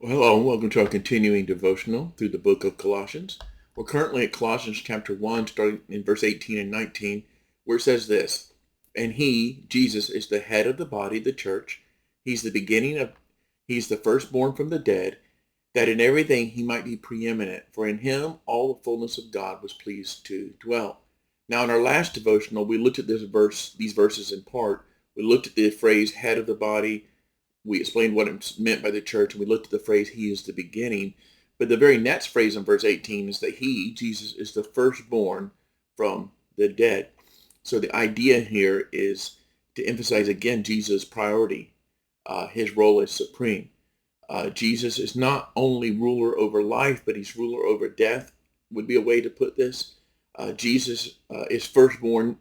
Well, hello and welcome to our continuing devotional through the book of Colossians. We're currently at Colossians chapter 1, starting in verse 18 and 19, where it says this, "And he, Jesus, is the head of the body, the church. He's the firstborn from the dead, that in everything he might be preeminent. For in him all the fullness of God was pleased to dwell." Now, in our last devotional, we looked at these verses in part. We looked at the phrase head of the body. We explained what it's meant by the church, and we looked at the phrase, he is the beginning. But the very next phrase in verse 18 is that he, Jesus, is the firstborn from the dead. So the idea here is to emphasize again Jesus' priority, his role as supreme. Jesus is not only ruler over life, but he's ruler over death, would be a way to put this. Jesus is firstborn.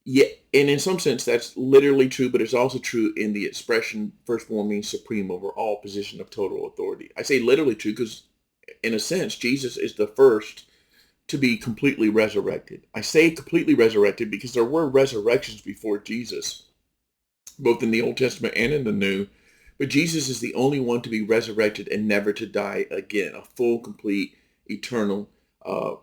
Yeah, and in some sense, that's literally true, but it's also true in the expression firstborn means supreme over all, position of total authority. I say literally true because, in a sense, Jesus is the first to be completely resurrected. I say completely resurrected because there were resurrections before Jesus, both in the Old Testament and in the New, but Jesus is the only one to be resurrected and never to die again, a full, complete, eternal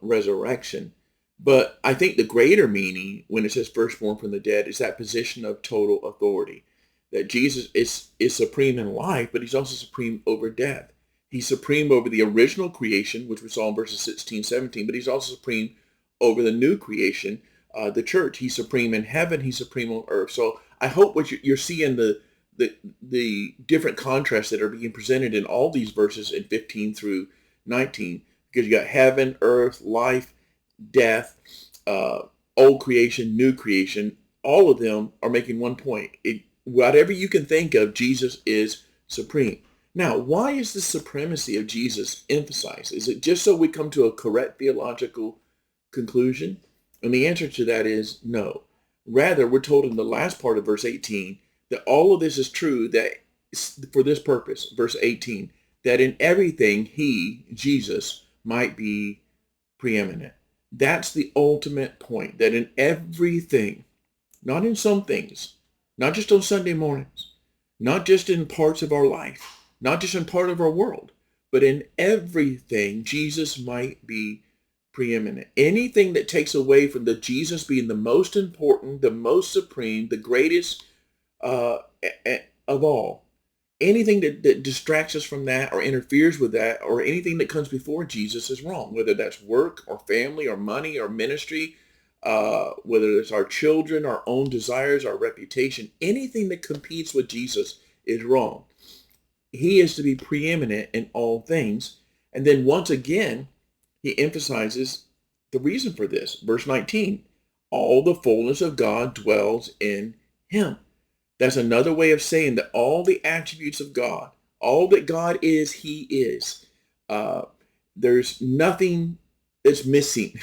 resurrection. But I think the greater meaning when it says firstborn from the dead is that position of total authority. That Jesus is supreme in life, but he's also supreme over death. He's supreme over the original creation, which we saw in verses 16, 17, but he's also supreme over the new creation, the church. He's supreme in heaven. He's supreme on earth. So I hope what you're seeing the different contrasts that are being presented in all these verses in 15 through 19, because you got heaven, earth, life, death, old creation, new creation. All of them are making one point. Whatever you can think of, Jesus is supreme. Now, why is the supremacy of Jesus emphasized? Is it just so we come to a correct theological conclusion? And the answer to that is no. Rather, we're told in the last part of verse 18 that all of this is true that for this purpose, verse 18, that in everything he, Jesus, might be preeminent. That's the ultimate point, that in everything, not in some things, not just on Sunday mornings, not just in parts of our life, not just in part of our world, but in everything, Jesus might be preeminent. Anything that takes away from the Jesus being the most important, the most supreme, the greatest of all, anything that distracts us from that or interferes with that or anything that comes before Jesus is wrong, whether that's work or family or money or ministry, whether it's our children, our own desires, our reputation. Anything that competes with Jesus is wrong. He is to be preeminent in all things. And then once again, he emphasizes the reason for this. Verse 19, all the fullness of God dwells in him. That's another way of saying that all the attributes of God, all that God is, he is. There's nothing that's missing.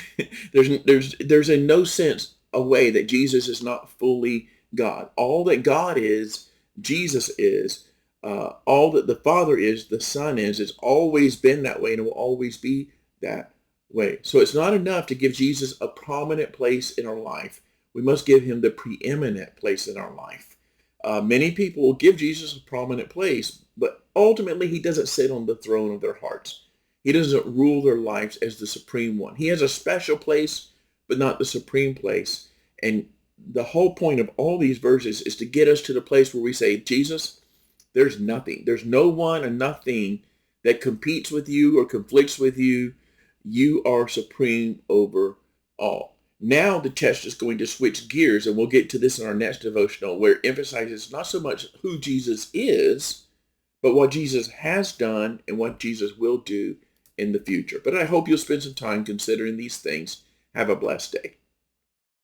there's in no sense a way that Jesus is not fully God. All that God is, Jesus is. All that the Father is, the Son is. It's always been that way and it will always be that way. So it's not enough to give Jesus a prominent place in our life. We must give him the preeminent place in our life. Many people will give Jesus a prominent place, but ultimately he doesn't sit on the throne of their hearts. He doesn't rule their lives as the supreme one. He has a special place, but not the supreme place. And the whole point of all these verses is to get us to the place where we say, Jesus, there's nothing. There's no one and nothing that competes with you or conflicts with you. You are supreme over all. Now the text is going to switch gears, and we'll get to this in our next devotional, where it emphasizes not so much who Jesus is, but what Jesus has done and what Jesus will do in the future. But I hope you'll spend some time considering these things. Have a blessed day.